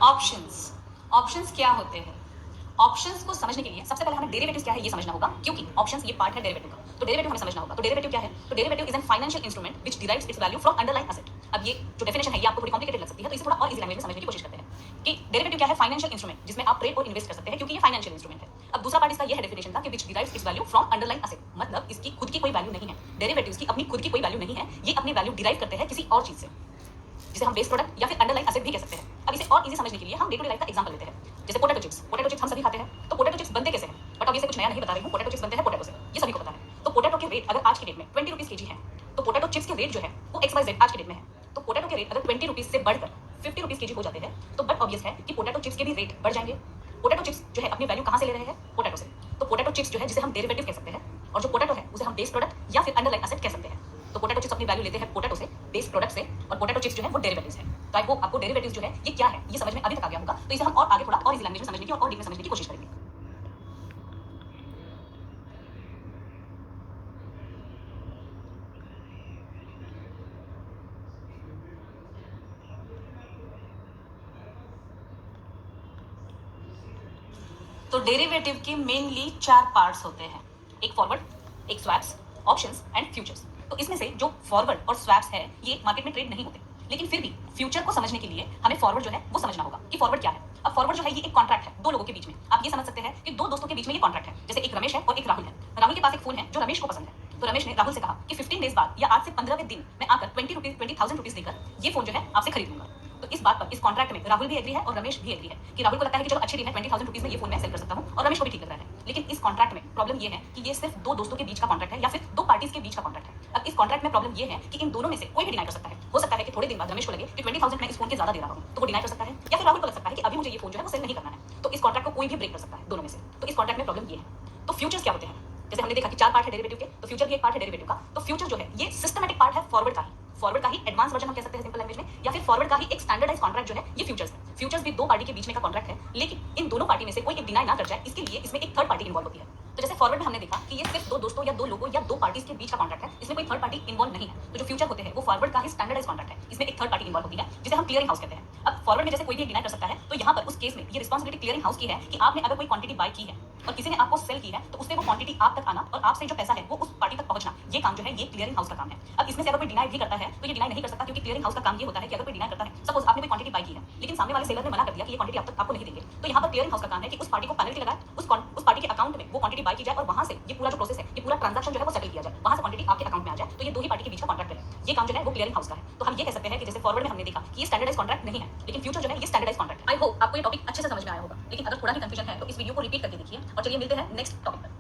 Options. Options क्या होते हैं? ऑप्शंस को समझने के लिए सबसे पहले हमें डेरिवेटिव्स क्या है ये समझना होगा, क्योंकि ऑप्शंस ये पार्ट है डेरिवेटिव का। तो डेरिवेटिव हमें समझना होगा। तो डेरिवेटिव क्या है? तो derivative is an financial instrument which derives it's value from underlying asset. अब ये जो डेफिनेशन है ये आपको थोड़ी कॉम्प्लिकेटेड लग सकती है, तो इसे थोड़ा और इजी लैंग्वेज में समझने की कोशिश करते हैं कि डेरिवेटिव क्या है? फाइनेंशियल इंस्ट्रूमेंट जिसमें आप ट्रेड और इन्वेस्ट कर सकते हैं, क्योंकि ये फाइनेंशियल इंस्ट्रूमेंट है। अब दूसरा पार्ट इसका ये है डेफिनेशन का कि which derives it's value from underlying asset, मतलब इसकी खुद की कोई वैल्यू नहीं है। डेरिवेटिव्स की अपनी खुद की कोई वैल्यू नहीं है, ये अपनी वैल्यू डिराइव करते हैं किसी और चीज से, जिसे हम बेस प्रोडक्ट या फिर अंडरलाइन एसेट भी कह सकते हैं। अब इसे और इजी समझने के लिए हम डे टू डे लाइफ का एग्जांपल लेते हैं, जैसे पोटैटो चिप्स। पोटैटो चिप्स हम सभी खाते हैं, तो पोटैटो चिप्स बनते कैसे हैं? बट अब ये कुछ नया नहीं बता रही हूँ, पोटैटो चिप्स बनते हैं पोटैटो से, ये सभी को पता है। तो पोटैटो के रेट अगर आज की डेट में 20 रुपीज केजी है, तो पोटैटो चिप्स के रेट जो है वो XYZ आज की डेट में है। तो पोटैटो के रेट अगर 20 रुपीज से बढ़कर 50 रुपीज केजी हो जाते हैं, तो बट ऑब्वियस है कि पोटैटो चिप्स के भी रेट बढ़ जाएंगे। पोटैटो चिप्स जो है अपनी वैल्यू कहाँ से ले रहे हैं? पोटैटो से। तो पोटैटो चिप्स जो है जिसे हम डेरिवेटिव कह सकते हैं, और जो पोटैटो है उसे हम बेस प्रोडक्ट या फिर अंडरलाइन एसेट कह सकते हैं। तो पोटैटो चिप्स अपनी वैल्यू लेते हैं पोटैटो से, बेस प्रोडक्ट से, और पोटैटो चिप्स जो है वो डेरिवेटिव्स है। तो आई होप आपको डेरिवेटिव्स जो है ये क्या है ये समझ में अभी तक आ गया होगा। तो इसे हम और आगे थोड़ा और इजी लैंग्वेज में समझने की और डीप में समझने की कोशिश करेंगे। तो डेरिवेटिव के मेनली 4 पार्ट्स होते हैं, एक फॉरवर्ड, एक स्वैप्स, ऑप्शंस एंड फ्यूचर्स। तो इसमें से जो फॉरवर्ड और स्वैप्स है ये मार्केट में ट्रेड नहीं होते, लेकिन फिर भी फ्यूचर को समझने के लिए हमें फॉरवर्ड जो है वो समझना होगा कि फॉरवर्ड क्या है। अब फॉरवर्ड जो है ये एक कॉन्ट्रैक्ट है दो लोगों के बीच में। आप ये समझ सकते हैं कि दो दोस्तों के बीच में ये कॉन्ट्रैक्ट है, जैसे एक रमेश है और एक राहुल है। राहुल के पास एक फोन है जो रमेश को पसंद है, तो रमेश ने राहुल से कहा कि 15 डेज बाद या आज से 15वें दिन मैं आकर 20,000 रुपीज देकर ये फोन जो है आपसे खरीद लूंगा। तो इस बात पर इस कॉन्ट्रैक्ट में राहुल भी एग्री है और रमेश भी एग्री है कि राहुल को लगता है कि चलो अच्छी डील है, 20,000 रुपीज में ये फोन मैं सेल कर सकता हूँ, और रमेश को भी ठीक लग रहा है। लेकिन इस कॉन्ट्रैक्ट में प्रॉब्लम ये है कि ये सिर्फ दो दोस्तों के बीच का कॉन्ट्रैक्ट है या फिर दो पार्टीज के बीच का कॉन्ट्रैक्ट है। अब इस कॉन्ट्रैक्ट में प्रॉब्लम ये है कि इन दोनों में से कोई भी डिनाई कर सकता है। हो सकता है कि थोड़े दिन बाद रमेश को लगे कि 20,000 मैं इस फोन के ज्यादा दे रहा हूँ, तो वो डिनाई कर सकता है, या फिर राहुल को लग सकता है कि अभी मुझे ये फोन जो है वो सेल नहीं करना है। तो इस कॉन्ट्रैक्ट को कोई भी ब्रेक कर सकता है दोनों में से। तो इस कॉन्ट्रैक्ट में प्रॉब्लम ये है। तो फ्यूचर्स क्या होते हैं? जैसे हमने देखा कि 4 पार्ट है डेरिवेटिव के, तो फ्यूचर भी एक पार्ट है डेरिवेटिव का। तो फ्यूचर जो है ये सिस्टमैटिक पार्ट है फॉरवर्ड का ही, फॉरवर्ड का ही एडवांस वर्जन हम कह सकते हैं सिंपल लैंग्वेज में, या फिर फॉरवर्ड का ही एक स्टैंडर्डाइज कॉन्ट्रैक्ट जो है ये फ्यूचर्स है। फ्यूचर्स भी दो पार्टी के बीच में का कॉन्ट्रैक्ट है, लेकिन इन दोनों पार्टी में से कोई एक डिनाई ना कर जाए इसके लिए इसमें एक थर्ड पार्टी इन्वॉल्व होती है। तो जैसे फॉरवर्ड में हमने देखा कि ये सिर्फ दो दोस्तों या दो लोगों या दो पार्टीज के बीच का कॉन्ट्रैक्ट है, इसमें कोई थर्ड पार्टी इन्वॉल्व नहीं है। तो जो फ्यूचर होते हैं वो फॉरवर्ड का ही स्टैंडर्डाइज कॉन्ट्रैक्ट है, इसमें एक थर्ड पार्टी इन्वॉल्व होती है जिसे हम क्लियरिंग हाउस कहते हैं। अब फॉरवर्ड में जैसे कोई भी डिनाई कर सकता है, तो यहाँ पर उस केस में ये रिस्पांसिबिलिटी क्लियरिंग हाउस की है कि आपने अगर कोई क्वांटिटी बाय की है और किसी ने आपको सेल की है, तो उससे वो क्वांटिटी आप तक आना और आपसे जो पैसा है वो उस पार्टी तक पहुंचना, ये काम जो है ये क्लियरिंग हाउस का काम है। अब इसमें से अगर कोई डिनाई भी करता है तो ये डिनाई नहीं कर सकता, क्योंकि क्लियरिंग हाउस का काम ये होता है कि अगर कोई डिनाई करता है, सपोज आपने कोई क्वांटिटी बाय की है लेकिन सामने वाले सेलर ने मना कर दिया कि ये क्वांटिटी आप तक आपको नहीं देंगे, तो यहाँ पर क्लियरिंग हाउस का काम है कि उस पार्टी को पेनल्टी लगाए, उस पार्टी के अकाउंट में वो क्वांटिटी बाय की जाए और वहां से ये पूरा जो प्रोसेस है, ये पूरा ट्रांजैक्शन जो है वो सेटल किया जाए, वहां से क्वांटिटी आपके अकाउंट में आ जाए। तो ये दो ही पार्टी के बीच का कॉन्ट्रैक्ट है, ये काम जो है वो क्लियरिंग हाउस का है। तो हम ये कह सकते हैं कि जैसे फॉरवर्ड में हमने देखा कि ये स्टैंडर्डाइज कॉन्ट्रैक्ट नहीं है, लेकिन फ्यूचर जो है ये स्टैंडर्डाइज कॉन्ट्रैक्ट है। आई होप आपको ये टॉपिक अच्छे से समझ में आया होगा, लेकिन अगर थोड़ा भी कंफ्यूजन है तो इस वीडियो को रिपीट करके देखिए, और चलिए मिलते हैं नेक्स्ट टॉपिक पर।